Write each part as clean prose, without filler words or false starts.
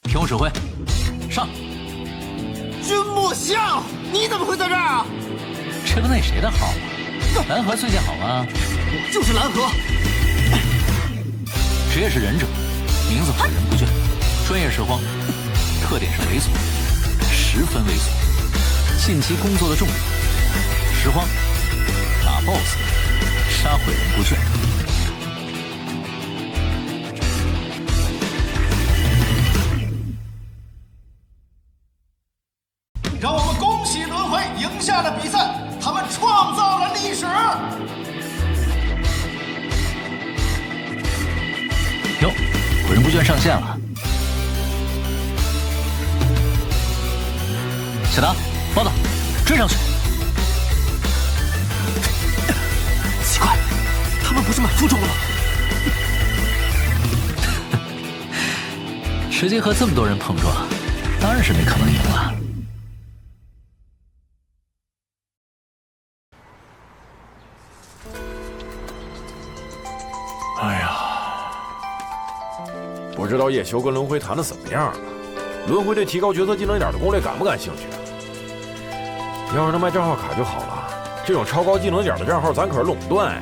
听我指挥，上！君莫笑，你怎么会在这儿啊？这不那谁的号吗？蓝河最近好吗？就是蓝河。职业是忍者，名字诲人不倦，专业拾荒，特点是猥琐，十分猥琐。近期工作的重点：拾荒、打 BOSS、杀毁人不倦。让我们恭喜轮回赢下了比赛，他们创造了历史。哟，毁人不倦上线了。小唐，报道，追上去。奇怪，他们不是满负重了吗？直接和这么多人碰撞，当然是没可能赢了。哎呀，不知道叶修跟轮回谈的怎么样了？轮回对提高角色技能点的攻略感不感兴趣？要是能卖账号卡就好了，这种超高技能点的账号咱可是垄断呀！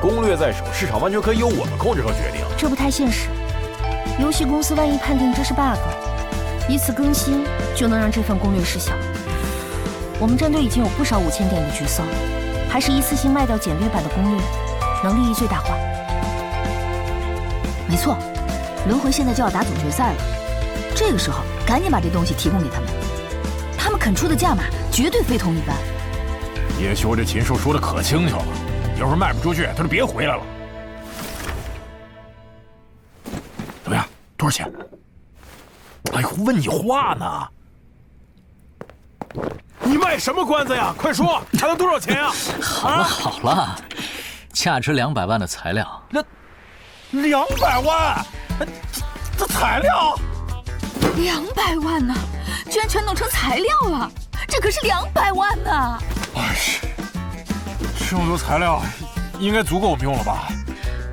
攻略在手，市场完全可以由我们控制和决定。这不太现实。游戏公司万一判定这是 bug， 一次更新就能让这份攻略失效。我们战队已经有不少5000点的角色，还是一次性卖掉简略版的攻略，能利益最大化。没错，轮回现在就要打总决赛了，这个时候赶紧把这东西提供给他们，他们肯出的价码绝对非同一般。叶修这禽兽说的可轻巧了，要是卖不出去，他就别回来了。怎么样？多少钱？哎呦，问你话呢！你卖什么关子呀？快说，才能多少钱啊？好了好了，价值200万的材料。那200万，这材料200万呢，居然全弄成材料了，这可是200万呢！哎呀，这么多材料，应该足够我们用了吧？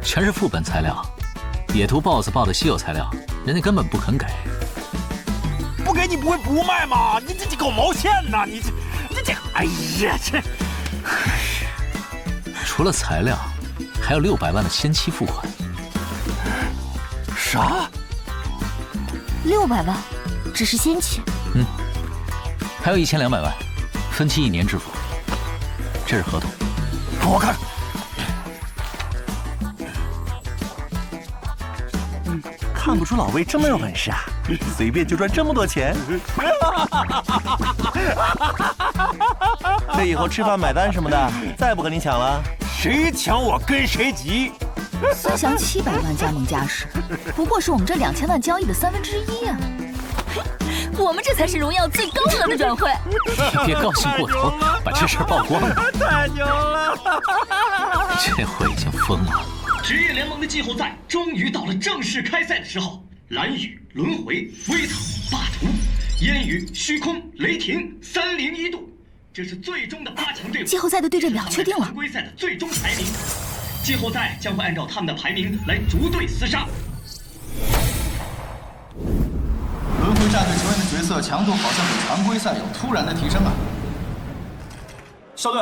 全是副本材料，野图 BOSS 报的稀有材料，人家根本不肯给。不给你不会不卖吗？你这狗毛线呐！你这，哎呀这！除了材料，还有600万的先期付款。啥？600万，只是先期。还有1200万，分期1年支付。这是合同。我看。看不出老魏这么有本事啊，随便就赚这么多钱。这以后吃饭买单什么的，再不跟你抢了。谁抢我跟谁急。孙翔700万加盟嘉实，不过是我们这2000万交易的1/3啊！我们这才是荣耀最高额的转会。别高兴过头，把这事曝光了。太牛了！这货已经疯了。职业联盟的季后赛终于到了正式开赛的时候，蓝雨、轮回、微草、霸图、烟雨、虚空、雷霆301度，这是最终的8强队伍。季后赛的对阵表确定了，常规赛的最终排名。季后赛将会按照他们的排名来逐队厮杀。轮回战队成员的角色强度好像比常规赛有突然的提升啊！少队，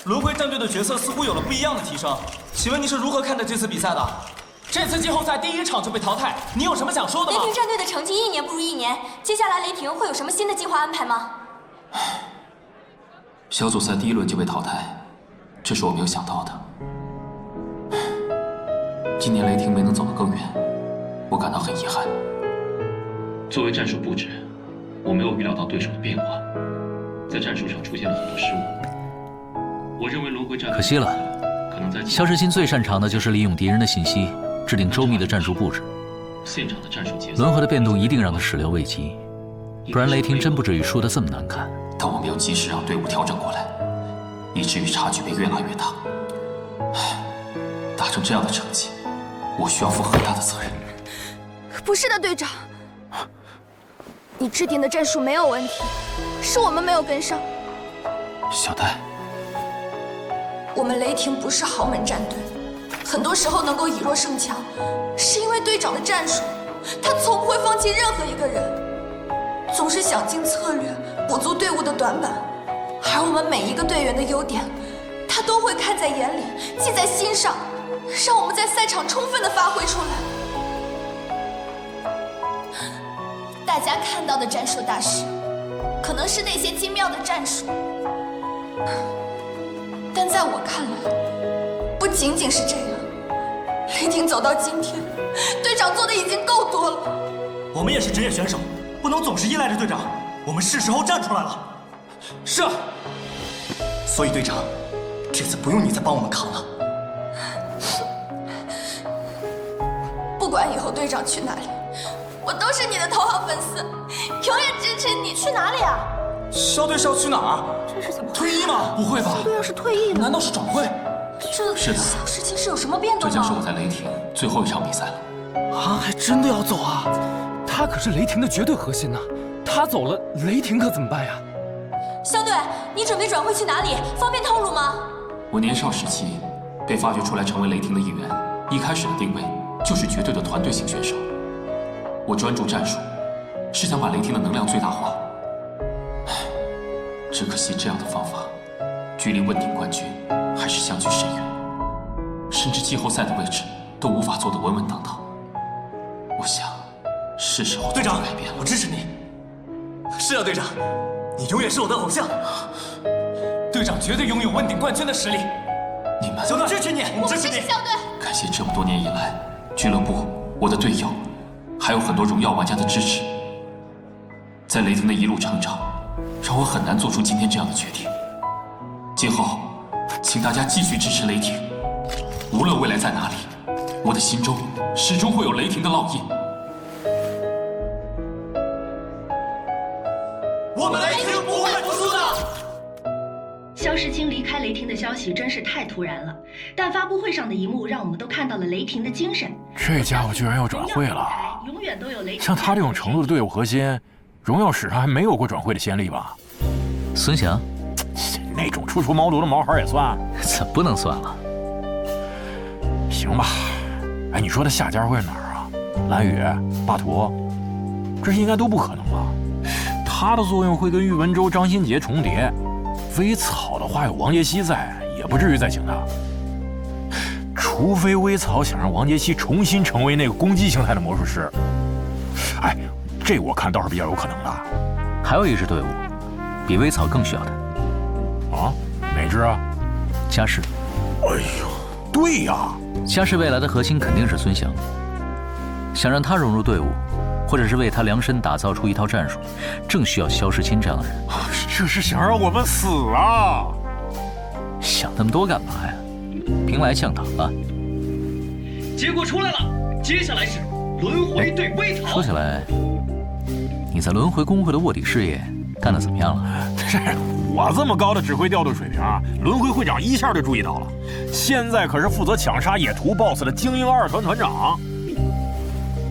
轮回战队的角色似乎有了不一样的提升，请问你是如何看待这次比赛的？这次季后赛第1场就被淘汰，你有什么想说的吗？雷霆战队的成绩1年不如1年，接下来雷霆会有什么新的计划安排吗？小组赛第1轮就被淘汰，这是我没有想到的。今年雷霆没能走得更远，我感到很遗憾。作为战术布置，我没有预料到对手的变化，在战术上出现了很多失误。我认为轮回战可惜了，可能在肖世新最擅长的就是利用敌人的信息，制定周密的战术布置。现场的战术节奏，轮回的变动一定让他始料未及，不然雷霆真不至于输得这么难看。但我没有及时让队伍调整过来，以至于差距被越拉越大。打成这样的成绩，我需要负很大的责任。不是的，队长，你制定的战术没有问题，是我们没有跟上。小戴，我们雷霆不是豪门战队，很多时候能够以弱胜强，是因为队长的战术他从不会放弃任何一个人，总是想尽策略补足队伍的短板，而我们每一个队员的优点，他都会看在眼里，记在心上，让我们在赛场充分的发挥出来。大家看到的战术大师，可能是那些精妙的战术，但在我看来，不仅仅是这样。雷霆走到今天，队长做的已经够多了。我们也是职业选手，不能总是依赖着队长，我们是时候站出来了。是。所以队长，这次不用你再帮我们扛了。不管以后队长去哪里，我都是你的头号粉丝，永远支持你。去哪里啊？肖队是要去哪儿？这是怎么？退役吗？不会吧？肖队要是退役了，难道是转会？这是的，小事情是有什么变动吗？这将是我在雷霆最后一场比赛了。啊，还真的要走啊？他可是雷霆的绝对核心呐，他走了，雷霆可怎么办呀？肖队，你准备转会去哪里？方便透露吗？我年少时期被发掘出来成为雷霆的一员，一开始的定位就是绝对的团队型选手。我专注战术，是想把雷霆的能量最大化。唉，只可惜这样的方法，距离问鼎冠军还是相距甚远，甚至季后赛的位置都无法坐得稳稳当当。我想，是时候做出改变了。我支持你。是啊，队长，你永远是我的偶像。队长绝对拥有问鼎冠军的实力。你们，肖队支持你，我们支持肖队。感谢这么多年以来，俱乐部、我的队友，还有很多荣耀玩家的支持。在雷霆的一路成长，让我很难做出今天这样的决定。今后，请大家继续支持雷霆，无论未来在哪里，我的心中始终会有雷霆的烙印。我们雷霆不会服输的。肖时钦离开雷霆的消息真是太突然了，但发布会上的一幕让我们都看到了雷霆的精神。这家伙居然要转会了！永远都有雷霆。像他这种程度的队伍核心，荣耀史上还没有过转会的先例吧？孙翔，那种初出茅庐的毛孩也算？怎么不能算了？行吧。哎，你说他下家会是哪儿啊？蓝宇、巴图，这应该都不可能吧？他的作用会跟喻文州、张新杰重叠。微草的话有王杰希在，也不至于再请他。除非微草想让王杰希重新成为那个攻击形态的魔术师。哎，这我看倒是比较有可能的。还有一支队伍，比微草更需要他。啊？哪支啊？嘉世。哎呦，对呀，嘉世未来的核心肯定是孙翔。想让他融入队伍，或者是为他量身打造出一套战术，正需要肖时钦这样的人。这是想让我们死啊！想那么多干嘛呀？兵来将挡啊！结果出来了，接下来是轮回对微草。说起来，你在轮回工会的卧底事业干得怎么样了？我这么高的指挥调度水平啊，轮回会长一下就注意到了。现在可是负责抢杀野图 BOSS 的精英二团团长。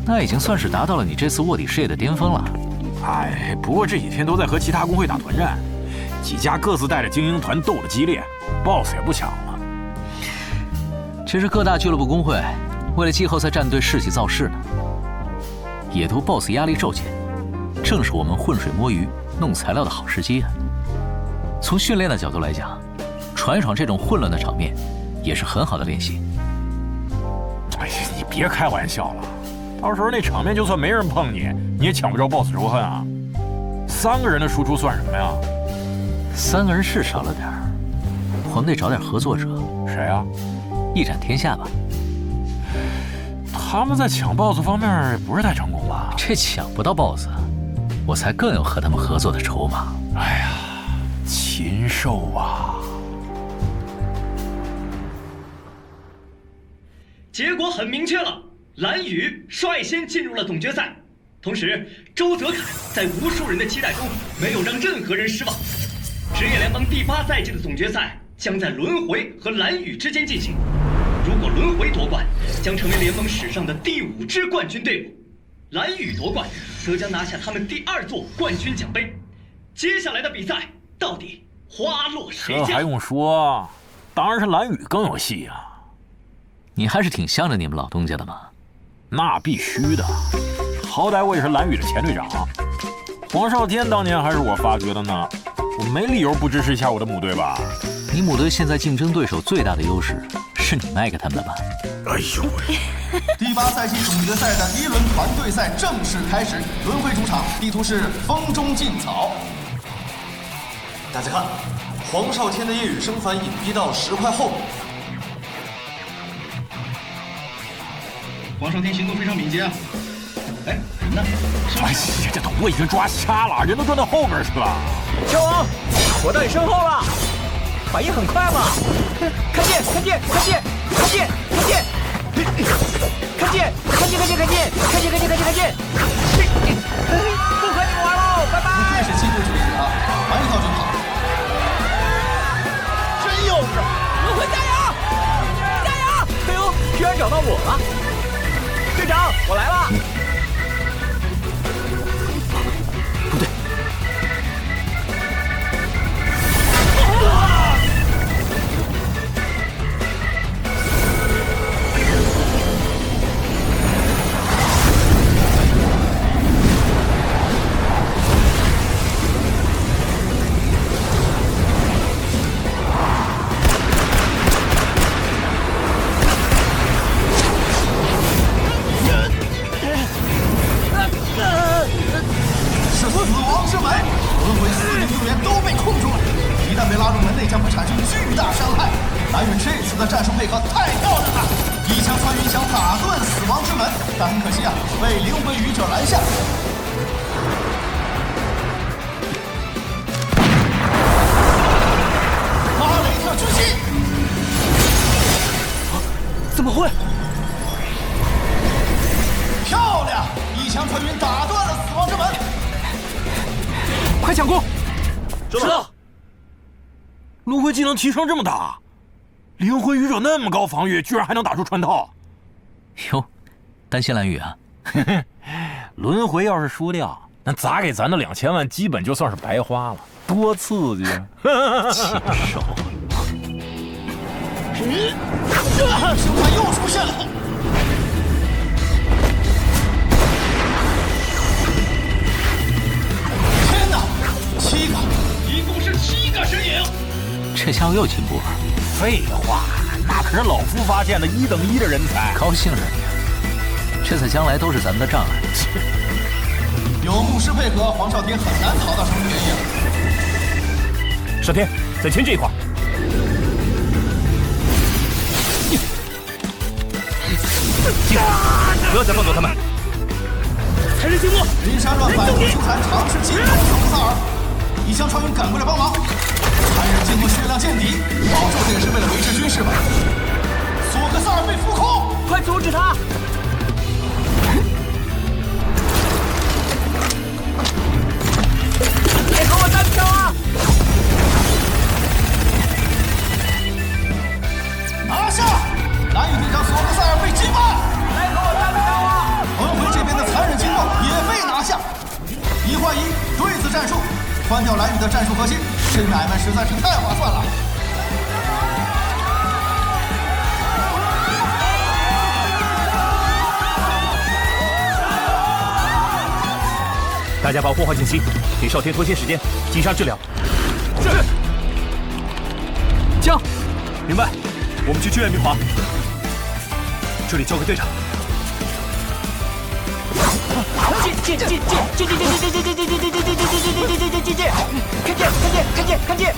那已经算是达到了你这次卧底事业的巅峰了。哎，不过这几天都在和其他工会打团战，几家各自带着精英团斗得激烈 ，BOSS 也不抢了。其实各大俱乐部工会为了季后赛战队士气造势呢。野图 BOSS 压力骤减，正是我们浑水摸鱼、弄材料的好时机啊。从训练的角度来讲，闯一闯这种混乱的场面，也是很好的练习。哎呀，你别开玩笑了。到时候那场面就算没人碰你，你也抢不着 BOSS 仇恨啊！3个人的输出算什么呀？3个人是少了点儿，我们得找点合作者。谁啊？一展天下吧。他们在抢 BOSS 方面不是太成功吧？这抢不到 BOSS， 我才更有和他们合作的筹码。哎呀，禽兽啊！结果很明确了。蓝宇率先进入了总决赛，同时周泽楷在无数人的期待中没有让任何人失望。职业联盟第8赛季的总决赛将在轮回和蓝宇之间进行，如果轮回夺冠，将成为联盟史上的第5支冠军队伍；蓝宇夺冠，则将拿下他们第2座冠军奖杯。接下来的比赛到底花落谁家？这还用说？当然是蓝宇更有戏啊！你还是挺向着你们老东家的嘛。那必须的。好歹我也是蓝宇的前队长。黄少天当年还是我发掘的呢，我没理由不支持一下我的母队吧？你母队现在竞争对手最大的优势是你卖给他们的吧？哎呦喂！第8赛季总决赛的第1轮团队赛正式开始，轮回主场，地图是风中劲草。大家看，黄少天的夜雨生帆隐蔽到了石块后面。黄少天行动非常敏捷啊！哎，人呢？哎呀，这头我已经抓瞎了，人都转到后边去了。小王，我到你身后了，反应很快嘛！看见，看见，看见，看见，看见，看见，看见，看见，看见，看见，看见，看见，看见！不和你们玩喽，拜拜！不愧是亲队距离啊，玩一套就好。真幼稚！轮回加油！加油！哎呦，居然找到我了！队长，我来了。不对。是死亡之门，轮回4名队员都被控住了，一旦被拉入门内，将会产生巨大伤害。蓝宇这次的战术配合太漂亮了，一枪穿云想打断死亡之门，但很可惜啊，被灵魂愚者拦下。巴雷特狙击，怎么会？漂亮！一枪穿云打断了死亡之门。快抢攻！知道。轮回技能提升这么大，灵魂愚者那么高防御，居然还能打出穿透。哟，担心蓝宇啊？轮回要是输掉，那砸给咱的2000万基本就算是白花了，多刺激啊！禽兽！生还又出现了。天哪，7个，一共是7个身影。这家伙又进步了。废话，那可是老夫发现的1等1的人才。高兴什么呀？这在将来都是咱们的障碍。有牧师配合，黄少天很难讨到什么便宜了。少天，在前这一块。不要再放走他们！残忍静默！林山乱反复出残，尝试进攻索克萨尔。一枪穿云赶过来帮忙，残忍静默血量见底，保住这也是为了维持军事吧。索克萨尔被浮空，快阻止他！别和我单挑啊！拿下！蓝宇队长索克萨尔被击败。来和我单挑啊！轮回这边的残忍静默也被拿下。1换1对子战术，关掉蓝宇的战术核心，这买卖实在是太划算了。大家保护好锦旗，给少天拖些时间，击杀治疗。是。将。明白。我们去支援明华。这里交给队长。进！看见！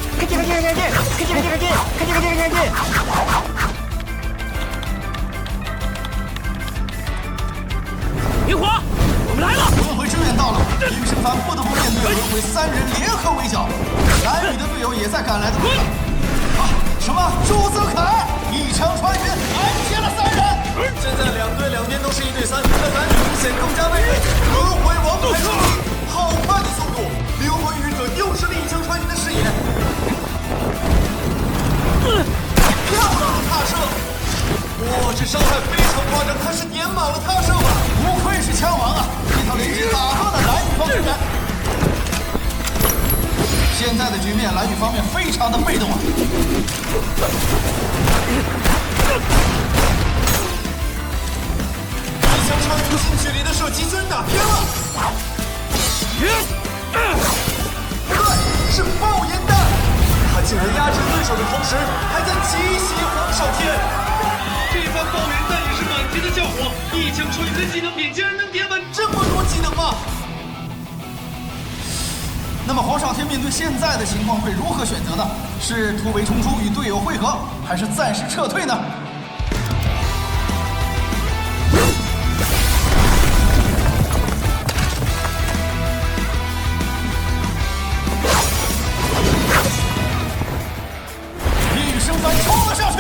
明华，我们来了！轮回支援到了，于生凡不得不面对轮回3人联合围剿，蓝宇的队友也在赶来的路上。什么？朱泽凯一枪穿云，拦截了3人。现在2队两边都是1对3，但蓝宇明显更加威胁。轮回王牌胜利，好快的速度！灵魂愚者又是另一枪穿云的视野。漂亮的踏射！哇，这伤害非常夸张，他是点满了踏射吧？不愧是枪王啊！这套连击打断了蓝宇方支援。现在的局面，蓝宇方面非常的被动啊。一枪枪穿越近距离的射击居然打偏了。不对，是爆烟弹，他竟然压制对手的同时，还在奇袭黄少天。这番爆烟弹也是满天的叫火，一枪穿越的技能点竟然能点满这么多技能吗？那么黄少天面对现在的情况会如何选择呢？是突围冲出与队友汇合，还是暂时撤退呢？一语生帆冲了上去。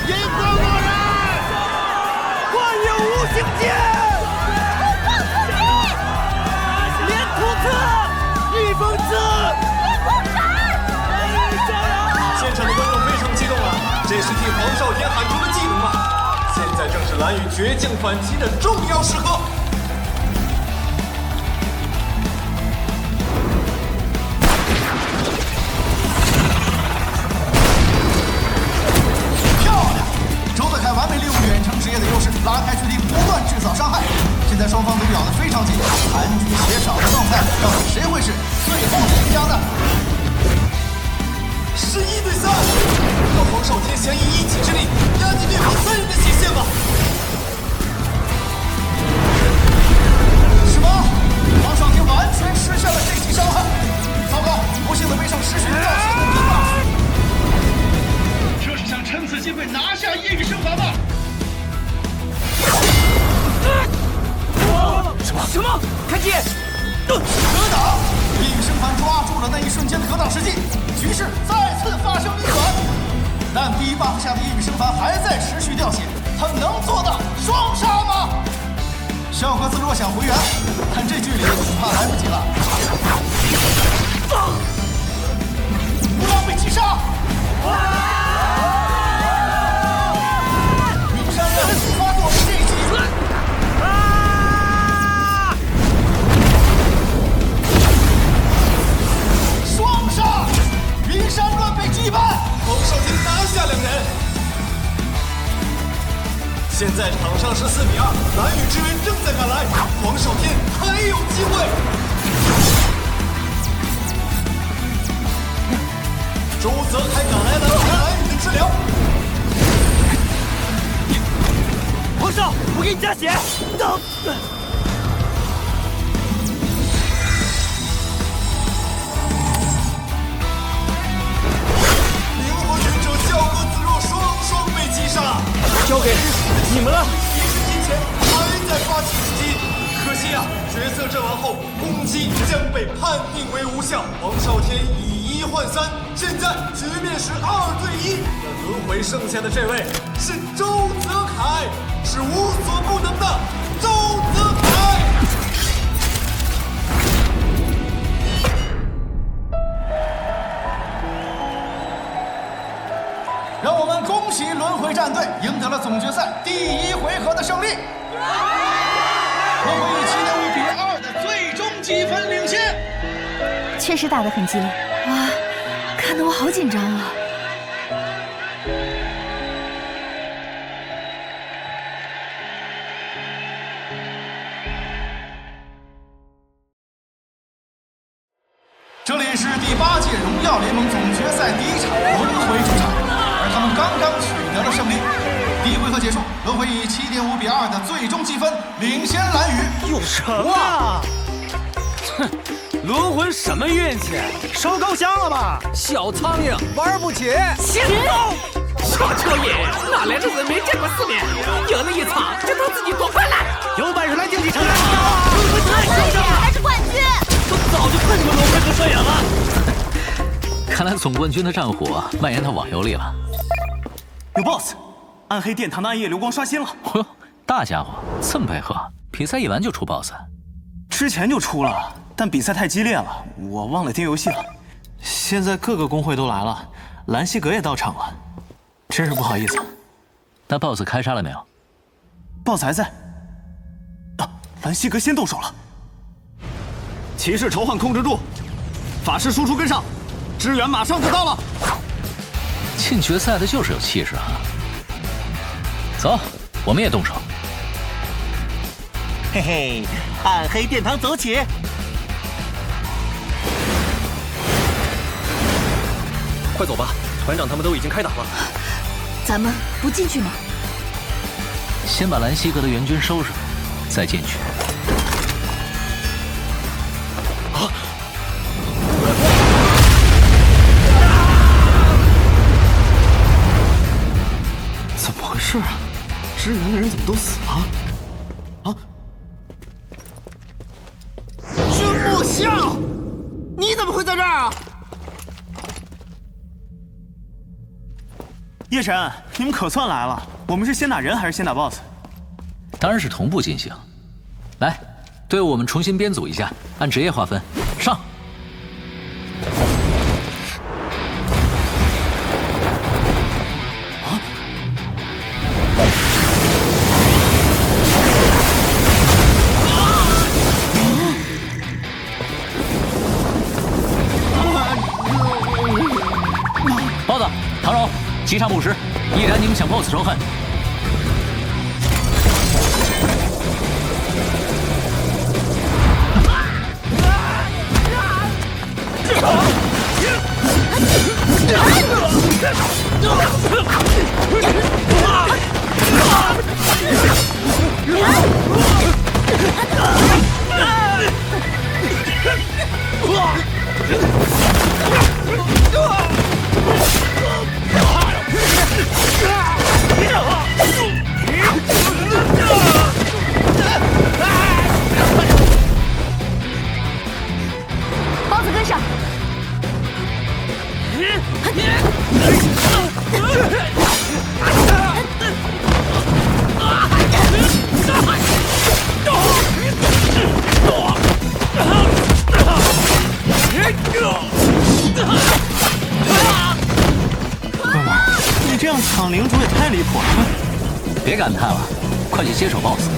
银光落人，幻影无形剑，连突刺，逆风刺，现场的观众非常激动啊！这是替黄少天喊出的技能吗？现在正是蓝宇绝境反击的重要时刻。完美利用远程职业的优势，拉开距离，不断制造伤害。现在双方都咬得非常紧，残局协少的状态，到底谁会是最后的赢家呢？是1对3，让黄少天想以一己之力压击对方3人的极限吧。什么？黄少天完全失效了这击伤害！糟糕，不幸的背上失去了赵信的敌 buff。这是想趁此机会拿下夜雨生法吧？什么？看见！格挡！夜雨生凡抓住了那一瞬间的格挡时机，局势再次发生逆转。但低 buff 下的夜雨生凡还在持续掉血，他能做到双杀吗？小格子若想回援，但这距离恐怕来不及了。不让被击杀！云山让发动这一击。双杀！云山乱被击败，黄少天拿下2人。现在场上是4比2，蓝宇支援正在赶来，黄少天还有机会。周泽楷赶来了蓝宇的治疗。黄少，我给你加血。灵魂忍者教哥子若双被击杀，交给你们了。一时金钱还在发起袭击，可惜啊，角色阵亡后攻击将被判定为无效。黄少天以1换3，现在局面是2对1。轮回剩下的这位是周泽楷，是无所不能的周泽楷。让我们恭喜轮回战队赢得了总决赛第1回合的胜利。轮回以7.5比2的最终积分领先。确实打得很激烈，哇，看得我好紧张啊！这里是第8届荣耀联盟总决赛第1场轮回主场，而他们刚刚取得了胜利。第1回合结束，轮回以7.5比2的最终积分领先蓝宇。有什么？哼，轮回什么运气？烧高香了吧？小苍蝇玩不起。先走！小蚯蚓哪来的人没见过世面？赢了1场就当自己夺冠了。有本事来竞技场！轮回太嚣张了，还是冠军！我早就恨过轮回和摄影了。看来总冠军的战火蔓延到网游里了。有 BOSS， 暗黑殿堂的暗夜流光刷新了。嚯，大家伙这么配合，比赛一完就出 BOSS？ 之前就出了，但比赛太激烈了，我忘了订游戏了。现在各个公会都来了，兰希格也到场了，真是不好意思。那 BOSS 开杀了没有 ？BOSS 还在。啊，兰希格先动手了。骑士召唤控制住，法师输出跟上，支援马上就到了。进决赛的就是有气势啊！走，我们也动手。嘿嘿，暗黑殿堂走起！快走吧，团长他们都已经开打了。咱们不进去吗？先把兰溪阁的援军收拾，再进去。啊！怎么回事啊？支援的人怎么都死了？啊！君莫笑，你怎么会在这儿啊？叶神，你们可算来了。我们是先打人还是先打 BOSS？ 当然是同步进行。来，队伍我们重新编组一下，按职业划分，上。包子、唐柔，击杀50，一燃你们抢 BOSS 仇恨。包子跟上。哥们儿，你这样抢领主也太离谱了。别感叹了，快去接手 BOSS。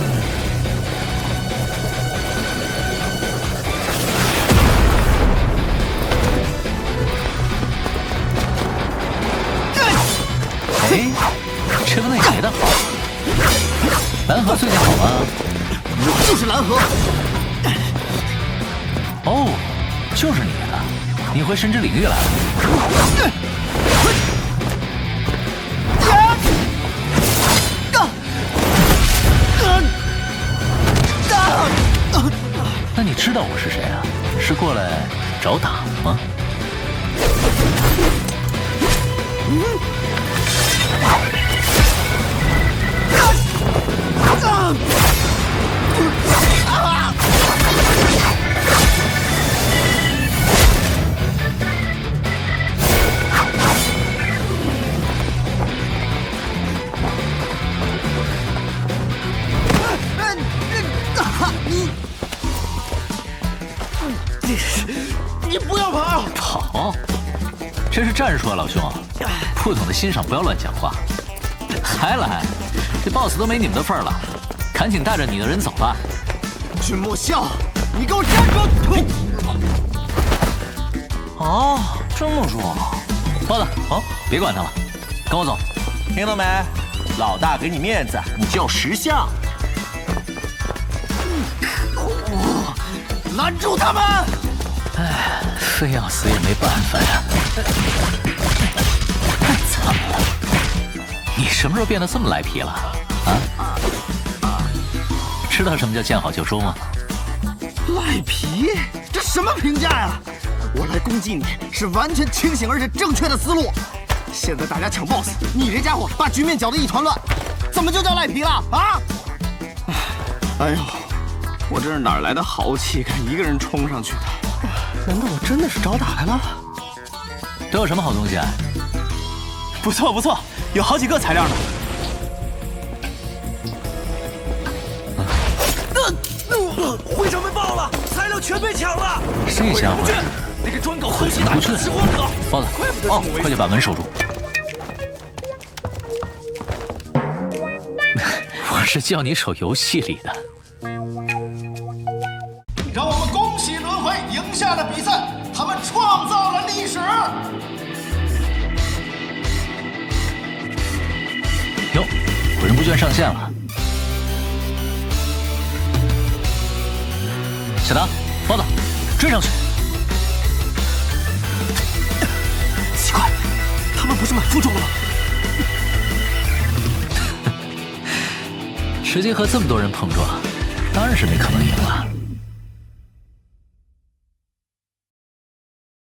哎，这个内结的好。蓝河最近好吗？我就是蓝河。哦，就是你啊！你回神之领域来了。那你知道我是谁啊？是过来找打吗？你不要跑！跑？这是战术啊，老兄，不懂得欣赏不要乱讲话。还来？这 BOSS 都没你们的份儿了，赶紧带着你的人走吧。君莫笑，你给我站住！哦，这么说，包子，好，别管他了，跟我走。听到没？老大给你面子，你就要识相。拦住他们！哎，非要死也没办法呀。太惨了！你什么时候变得这么赖皮了？啊？知道什么叫见好就收吗？赖皮？这什么评价呀？我来攻击你是完全清醒而且正确的思路。现在大家抢 BOSS， 你这家伙把局面搅得一团乱，怎么就叫赖皮了啊？哎呦，我这是哪来的豪气，敢一个人冲上去的？难道我真的是找打来了？都有什么好东西啊？不错不错，有好几个材料呢。会长被爆了，材料全被抢了。这家伙那个专搞回不去。包子，哦，快去把门守住。我是叫你守游戏里的。让我们恭喜轮回赢下了比赛，他们创造了历史。哟，鬼人不倦上线了。小唐，包子，追上去！奇怪，他们不是满负重了吗？直接和这么多人碰撞，当然是没可能赢了。